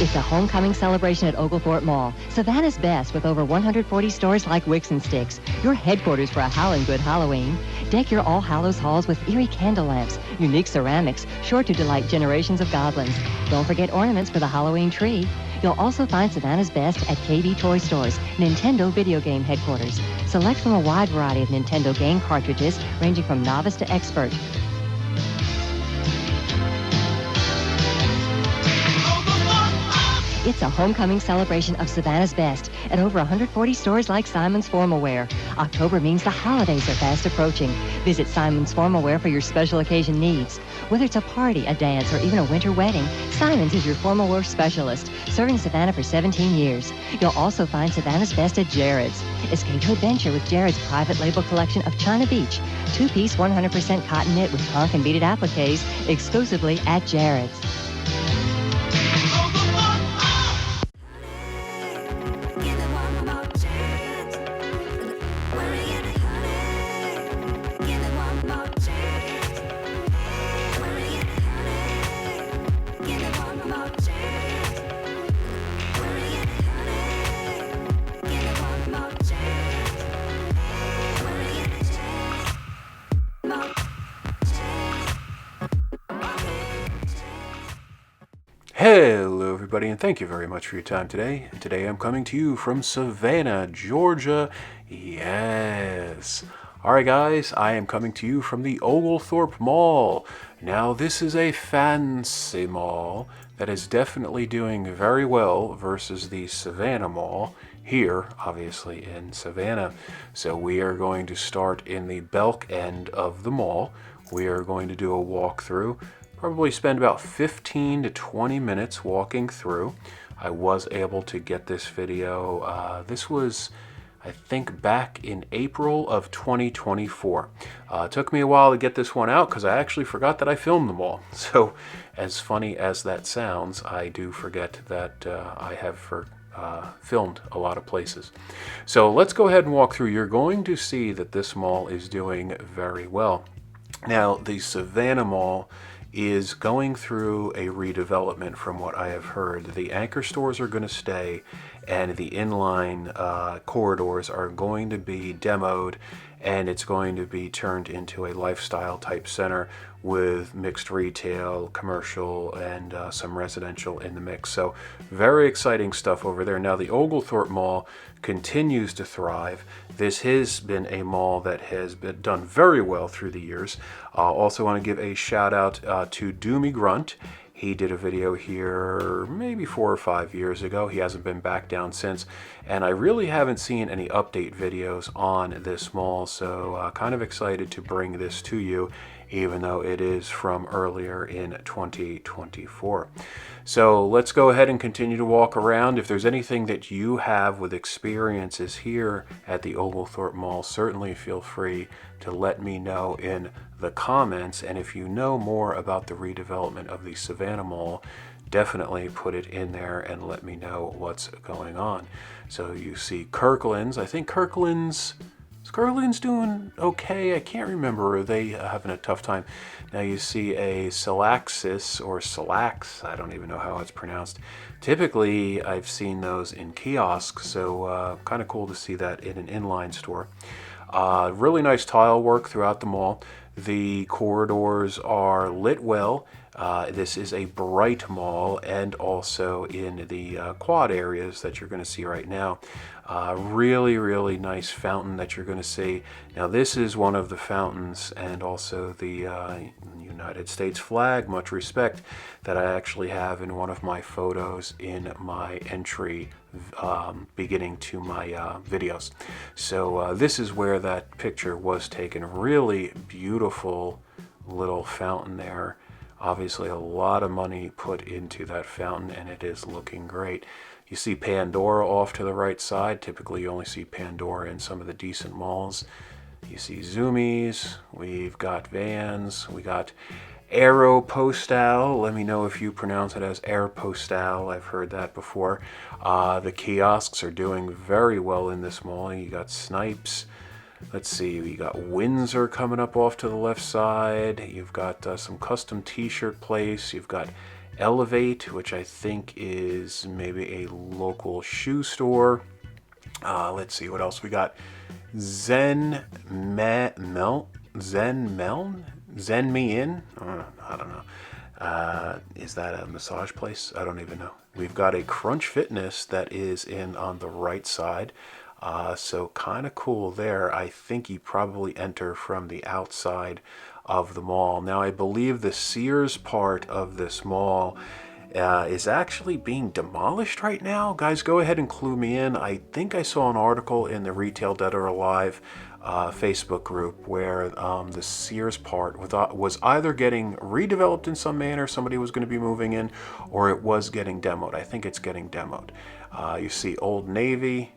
It's a homecoming celebration at Oglethorpe Mall. Savannah's best with over 140 stores like Wicks and Sticks. Your headquarters for a howling good Halloween. Deck your All Hallows halls with eerie candle lamps, unique ceramics, sure to delight generations of goblins. Don't forget ornaments for the Halloween tree. You'll also find Savannah's best at KB Toy Stores, Nintendo video game headquarters. Select from a wide variety of Nintendo game cartridges, ranging from novice to expert. It's a homecoming celebration of Savannah's best at over 140 stores like Simon's Formalwear. October means the holidays are fast approaching. Visit Simon's Formalwear for your special occasion needs. Whether it's a party, a dance, or even a winter wedding, Simon's is your formalwear specialist, serving Savannah for 17 years. You'll also find Savannah's best at Jared's. Escape to adventure with Jared's private label collection of China Beach, two-piece 100% cotton knit with punk and beaded appliques, exclusively at Jared's. Hello everybody, and thank you very much for your time today. Today I'm coming to you from Savannah, Georgia. Yes. Alright guys, I am coming to you from the Oglethorpe Mall. Now this is a fancy mall that is definitely doing very well versus the Savannah Mall here, obviously in Savannah. So we are going to start in the Belk end of the mall. We are going to do a walkthrough. Probably spend about 15 to 20 minutes walking through. I was able to get this video, this was, I think, back in April of 2024. It took me a while to get this one out because I actually forgot that I filmed them all. So as funny as that sounds, I do forget that I have filmed a lot of places. So let's go ahead and walk through. You're going to see that this mall is doing very well. Now, the Savannah Mall is going through a redevelopment from what I have heard. The anchor stores are going to stay, and the inline corridors are going to be demoed, and it's going to be turned into a lifestyle type center with mixed retail, commercial, and some residential in the mix. So very exciting stuff over there. Now the Oglethorpe Mall continues to thrive. This has been a mall that has been done very well through the years. Also want to give a shout out to Doomy Grunt. He did a video here maybe 4 or 5 years ago. He hasn't been back down since, and I really haven't seen any update videos on this mall, so kind of excited to bring this to you, even though it is from earlier in 2024. So let's go ahead and continue to walk around. If there's anything that you have with experiences here at the Oglethorpe Mall, certainly feel free to let me know in the comments. And if you know more about the redevelopment of the Savannah Mall, definitely put it in there and let me know what's going on. So you see Kirkland's. I think Kirkland's doing okay. I can't remember. Are they having a tough time? Now you see a Sylaxis or Sylax. I don't even know how it's pronounced. Typically, I've seen those in kiosks, so kind of cool to see that in an inline store. Really nice tile work throughout the mall. The corridors are lit well. This is a bright mall, and also in the quad areas that you're going to see right now. Really nice fountain that you're going to see. Now this is one of the fountains, and also the United States flag, much respect, that I actually have in one of my photos in my entry beginning to my videos. So this is where that picture was taken. Really beautiful little fountain there. Obviously a lot of money put into that fountain, and it is looking great. You see Pandora off to the right side. Typically you only see Pandora in some of the decent malls. You see Zoomies, we've got Vans, we got Aeropostale. Let me know if you pronounce it as Aeropostale. I've heard that before. The kiosks are doing very well in this mall. You got Snipes. Let's see, we got Windsor coming up off to the left side. You've got some custom t-shirt place. You've got Elevate, which I think is maybe a local shoe store. Let's see what else we got. Zen Me In. I don't know. Is that a massage place? I don't even know. We've got a Crunch Fitness that is in on the right side. So kind of cool there. I think you probably enter from the outside of the mall. Now I believe the Sears part of this mall is actually being demolished right now. Guys, go ahead and clue me in. I think I saw an article in the Retail Dead or Alive Facebook group where the Sears part was either getting redeveloped in some manner, somebody was going to be moving in, or it was getting demoed. I think it's getting demoed. You see Old Navy,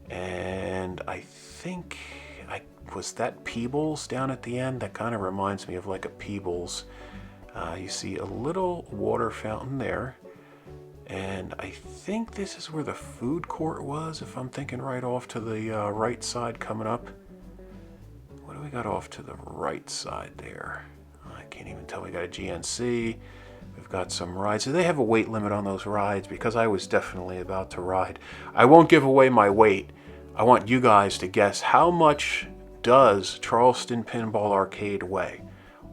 and I think was that Peebles down at the end? That kind of reminds me of like a Peebles. You see a little water fountain there, and I think this is where the food court was, if I'm thinking right off to the right side coming up. What do we got off to the right side there? I can't even tell. We got a GNC. We've got some rides. Do they have a weight limit on those rides? Because I was definitely about to ride. I won't give away my weight. I want you guys to guess, how much does Charleston Pinball Arcade weigh?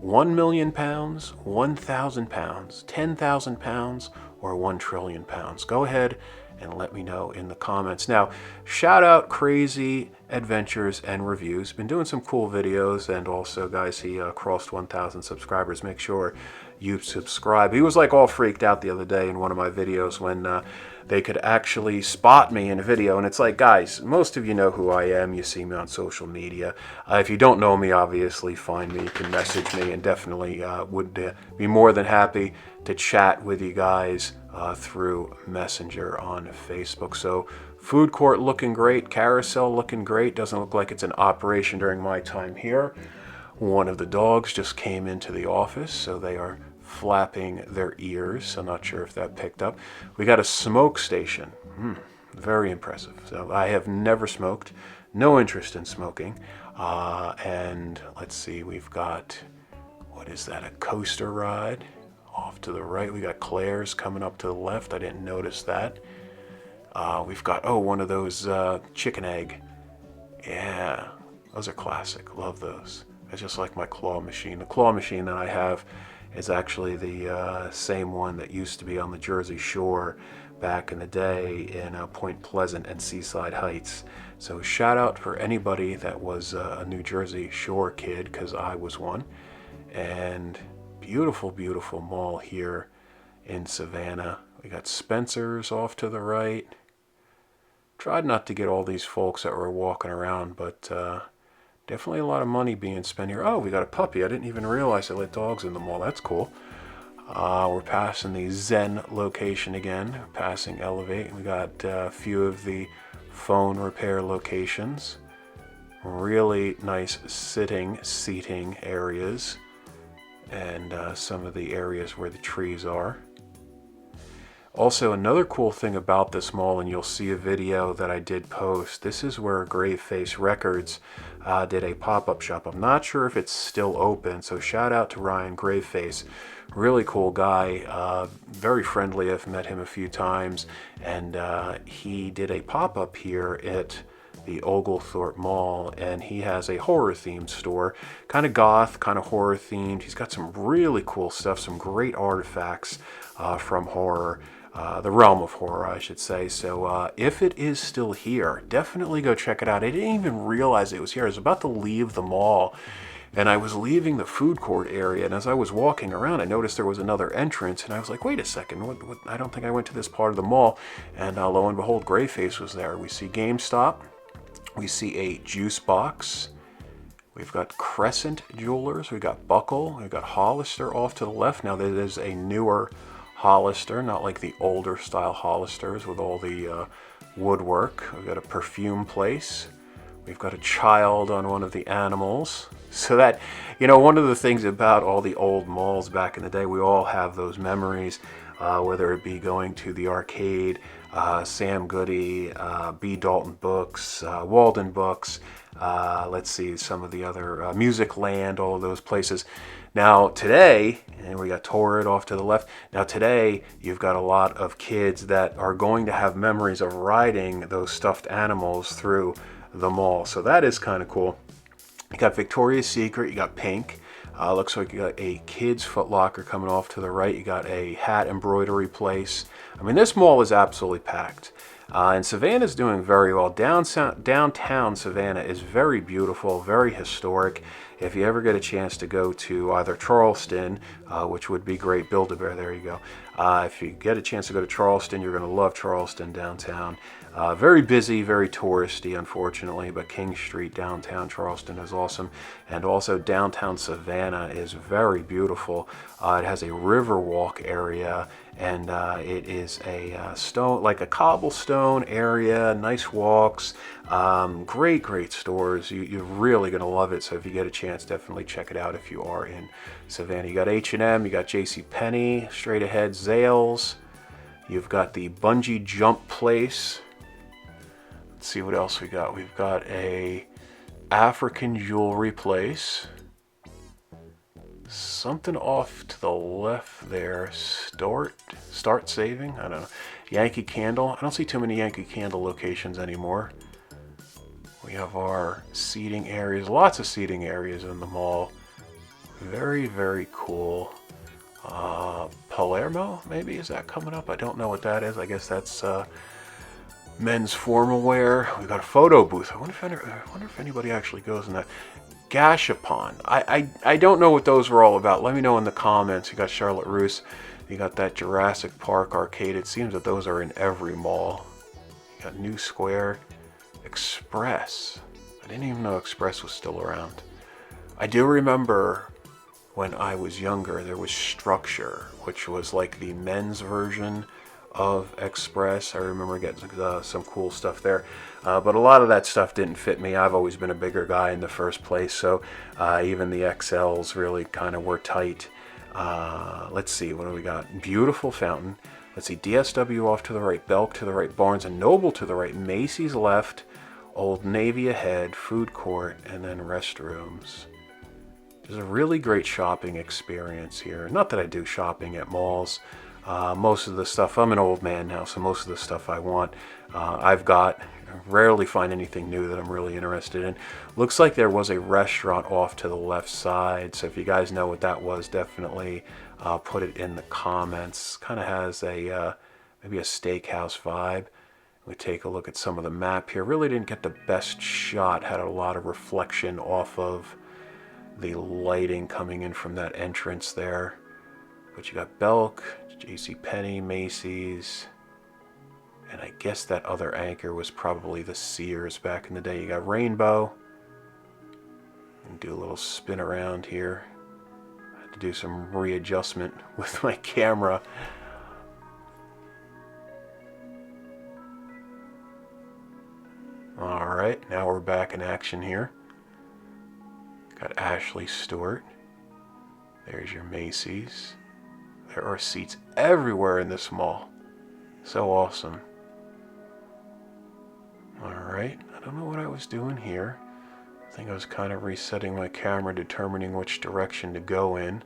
1 million pounds, 1,000 pounds, 10,000 pounds, or 1 trillion pounds? Go ahead and let me know in the comments. Now, shout out Crazy Adventures and Reviews. Been doing some cool videos, and also, guys, he crossed 1,000 subscribers. Make sure you subscribe. He was like all freaked out the other day in one of my videos when they could actually spot me in a video. And it's like, guys, most of you know who I am. You see me on social media. If you don't know me, obviously, find me. You can message me, and definitely would be more than happy to chat with you guys through Messenger on Facebook. So food court looking great. Carousel looking great. Doesn't look like it's in operation during my time here. One of the dogs just came into the office, so they are flapping their ears. I'm not sure if that picked up. We got a smoke station. Very impressive. So I have never smoked, no interest in smoking. And let's see, we've got, what is that, a coaster ride off to the right. We got Claire's coming up to the left. I didn't notice that. We've got, one of those chicken egg. Yeah, those are classic. Love those. It's just like my claw machine. The claw machine that I have is actually the same one that used to be on the Jersey Shore back in the day in Point Pleasant and Seaside Heights. So shout out for anybody that was a New Jersey Shore kid, because I was one. And beautiful, beautiful mall here in Savannah. We got Spencer's off to the right. Tried not to get all these folks that were walking around, but definitely a lot of money being spent here. Oh, we got a puppy. I didn't even realize they let dogs in the mall. That's cool. We're passing the Zen location again, passing Elevate. We got a few of the phone repair locations. Really nice seating areas, and some of the areas where the trees are. Also, another cool thing about this mall, and you'll see a video that I did post, this is where Graveface Records did a pop-up shop. I'm not sure if it's still open, so shout out to Ryan Graveface. Really cool guy, very friendly. I've met him a few times, and he did a pop-up here at the Oglethorpe Mall, and he has a horror-themed store, kind of goth, kind of horror-themed. He's got some really cool stuff, some great artifacts from horror. The realm of horror, I should say. So if it is still here, definitely go check it out. I didn't even realize it was here. I was about to leave the mall, and I was leaving the food court area, and as I was walking around, I noticed there was another entrance, and I was like, wait a second, what, I don't think I went to this part of the mall. And lo and behold, Greyface was there. We see GameStop. We see a juice box. We've got Crescent Jewelers. We've got Buckle. We've got Hollister off to the left. Now, there is a newer Hollister, not like the older style Hollisters with all the woodwork. We've got a perfume place. We've got a child on one of the animals. So that, one of the things about all the old malls back in the day, we all have those memories, whether it be going to the arcade, Sam Goody, B. Dalton Books, Walden Books, let's see, some of the other, Music Land, all of those places. Now today, and we got Torrid off to the left. Now today, you've got a lot of kids that are going to have memories of riding those stuffed animals through the mall. So that is kind of cool. You got Victoria's Secret, you got Pink. Looks like you got a Kids Foot Locker coming off to the right. You got a hat embroidery place. I mean, this mall is absolutely packed. And Savannah's doing very well. Downtown Savannah is very beautiful, very historic. If you ever get a chance to go to either Charleston, which would be great, Build-A-Bear, there you go. If you get a chance to go to Charleston, you're going to love Charleston downtown. Very busy, very touristy, unfortunately, but King Street downtown Charleston is awesome. And also downtown Savannah is very beautiful. It has a river walk area, and it is a stone, like a cobblestone area, nice walks, great stores. You're really going to love it. So if you get a chance, definitely check it out if you are in Savannah. You got H&M, you got JCPenney, straight ahead, Zales. You've got the bungee jump place. Let's see what else we got. We've got a African jewelry place. Something off to the left there. Start saving? I don't know. Yankee Candle. I don't see too many Yankee Candle locations anymore. We have our seating areas. Lots of seating areas in the mall. Very cool. Palermo, maybe? Is that coming up? I don't know what that is. I guess that's men's formal wear. We've got a photo booth. I wonder if anybody actually goes in that. Gashapon. I don't know what those were all about. Let me know in the comments. You got Charlotte Russe. You got that Jurassic Park arcade. It seems that those are in every mall. You got New Square. Express. I didn't even know Express was still around. I do remember when I was younger, there was Structure, which was like the men's version of Express. I remember getting some cool stuff there. But a lot of that stuff didn't fit me. I've always been a bigger guy in the first place, so even the XLs really kind of were tight. Let's see, what do we got? Beautiful Fountain. Let's see, DSW off to the right, Belk to the right, Barnes & Noble to the right, Macy's left, Old Navy ahead, food court, and then restrooms. There's a really great shopping experience here. Not that I do shopping at malls. Most of the stuff, I'm an old man now, so most of the stuff I want, I've got. I rarely find anything new that I'm really interested in. Looks like there was a restaurant off to the left side, so if you guys know what that was, definitely put it in the comments. Kind of has a maybe a steakhouse vibe. We take a look at some of the map here. Really didn't get the best shot. Had a lot of reflection off of the lighting coming in from that entrance there. But you got Belk, JCPenney, Macy's, and I guess that other anchor was probably the Sears back in the day. You got Rainbow. And do a little spin around here. I had to do some readjustment with my camera. Alright, now we're back in action here. Got Ashley Stewart. There's your Macy's. There are seats everywhere in this mall. So awesome. Alright, I don't know what I was doing here. I think I was kind of resetting my camera, determining which direction to go in.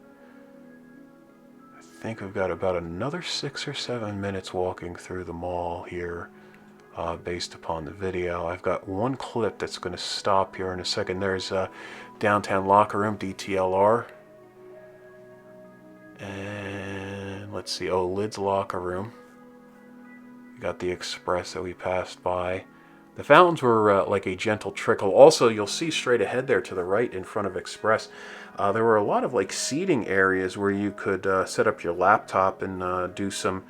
I think we've got about another 6 or 7 minutes walking through the mall here, based upon the video. I've got one clip that's going to stop here in a second. There's Downtown Locker Room, DTLR. And let's see, Lid's Locker Room. We got the Express that we passed by. The fountains were like a gentle trickle. Also, you'll see straight ahead there to the right in front of Express, there were a lot of like seating areas where you could set up your laptop and do some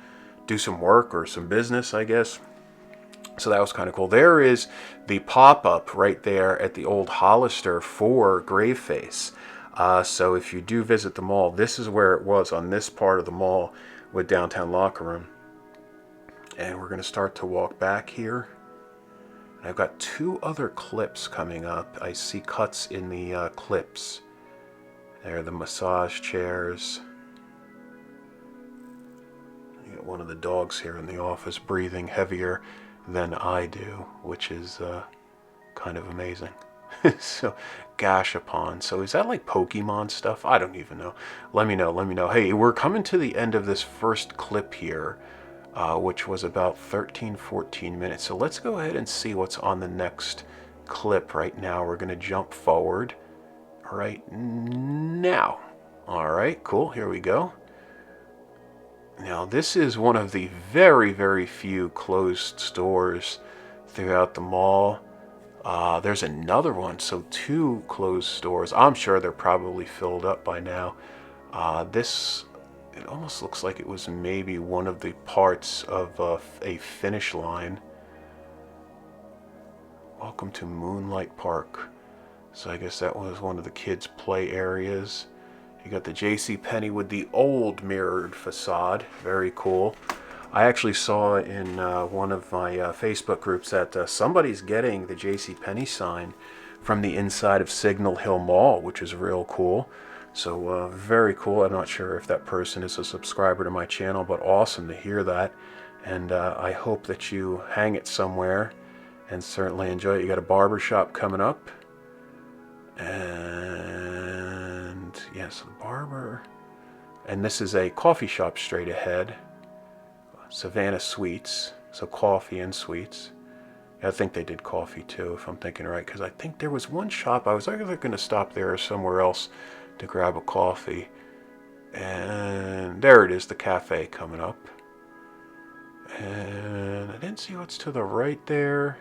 work or some business, I guess. So that was kind of cool. There is the pop-up right there at the old Hollister for Graveface. So if you do visit the mall, this is where it was, on this part of the mall with Downtown Locker Room. And we're going to start to walk back here. And I've got 2 other clips coming up. I see cuts in the clips. There are the massage chairs. You got one of the dogs here in the office breathing heavier than I do, which is kind of amazing. So, Gashapon. So is that like Pokemon stuff? I don't even know. Let me know. Let me know. Hey, we're coming to the end of this first clip here, which was about 13, 14 minutes. So let's go ahead and see what's on the next clip right now. We're going to jump forward right now. All right, cool. Here we go. Now, this is one of the very, very few closed stores throughout the mall. There's another one, so 2 closed stores. I'm sure they're probably filled up by now. It almost looks like it was maybe one of the parts of a finish line. Welcome to Moonlight Park. So I guess that was one of the kids' play areas. You got the JCPenney with the old mirrored facade. Very cool. I actually saw in one of my Facebook groups that somebody's getting the JCPenney sign from the inside of Signal Hill Mall, which is real cool. So very cool. I'm not sure if that person is a subscriber to my channel, but awesome to hear that. And I hope that you hang it somewhere and certainly enjoy it. You got a barber shop coming up. And yes, the barber. And this is a coffee shop straight ahead. Savannah Sweets, so coffee and sweets. I think they did coffee too, if I'm thinking right, because I think there was one shop, I was either going to stop there or somewhere else to grab a coffee. And there it is, the cafe coming up. And I didn't see what's to the right there.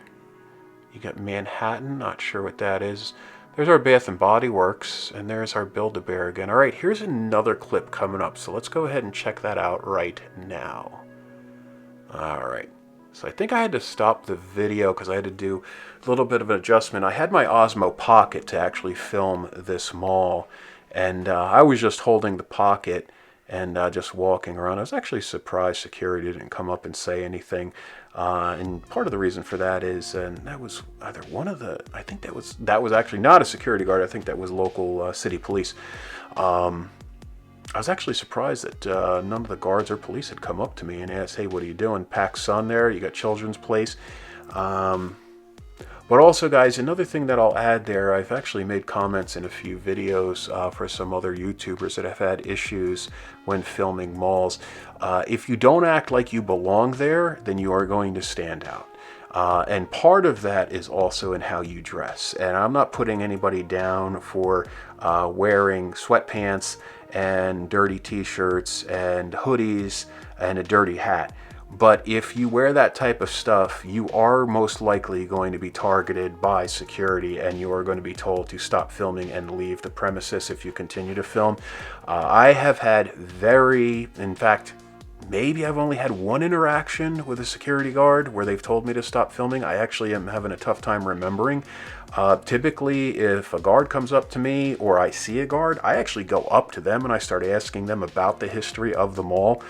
You got Manhattan, not sure what that is. There's our Bath and Body Works, and there's our Build-A-Bear again. All right, here's another clip coming up, so let's go ahead and check that out right now. Alright, so I think I had to stop the video because I had to do a little bit of an adjustment. I had my Osmo Pocket to actually film this mall, and I was just holding the Pocket and just walking around. I was actually surprised security didn't come up and say anything, and part of the reason for that is, and that was either one of the, I think that was actually not a security guard, I think that was local city police. I was actually surprised that none of the guards or police had come up to me and asked, hey, what are you doing? Pack Sun there, you got Children's Place. But also, guys, another thing that I'll add there, I've actually made comments in a few videos for some other YouTubers that have had issues when filming malls. If you don't act like you belong there, then you are going to stand out. And part of that is also in how you dress. And I'm not putting anybody down for wearing sweatpants and dirty t-shirts and hoodies and a dirty hat. But if you wear that type of stuff, you are most likely going to be targeted by security, and you are going to be told to stop filming and leave the premises if you continue to film. I have had in fact, maybe I've only had one interaction with a security guard where they've told me to stop filming. I actually am having a tough time remembering. Typically, if a guard comes up to me or I see a guard, I actually go up to them and I start asking them about the history of the mall.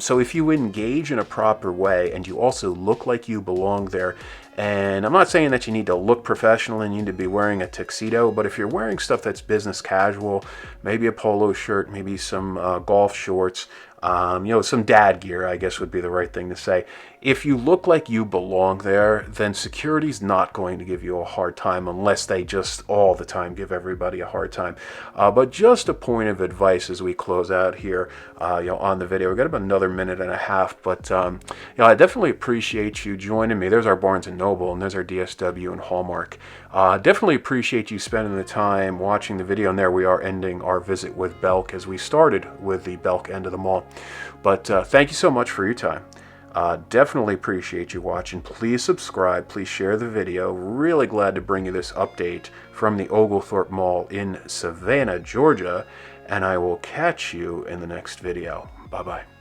So if you engage in a proper way and you also look like you belong there, and I'm not saying that you need to look professional and you need to be wearing a tuxedo, but if you're wearing stuff that's business casual, maybe a polo shirt, maybe some golf shorts, some dad gear, I guess would be the right thing to say. If you look like you belong there, then security's not going to give you a hard time unless they just all the time give everybody a hard time. But just a point of advice as we close out here, on the video. We've got about another minute and a half, but I definitely appreciate you joining me. There's our Barnes & Noble, and there's our DSW and Hallmark. Definitely appreciate you spending the time watching the video, and there we are ending our visit with Belk as we started with the Belk end of the mall. But thank you so much for your time. Definitely appreciate you watching. Please subscribe. Please share the video. Really glad to bring you this update from the Oglethorpe Mall in Savannah, Georgia. And I will catch you in the next video. Bye-bye.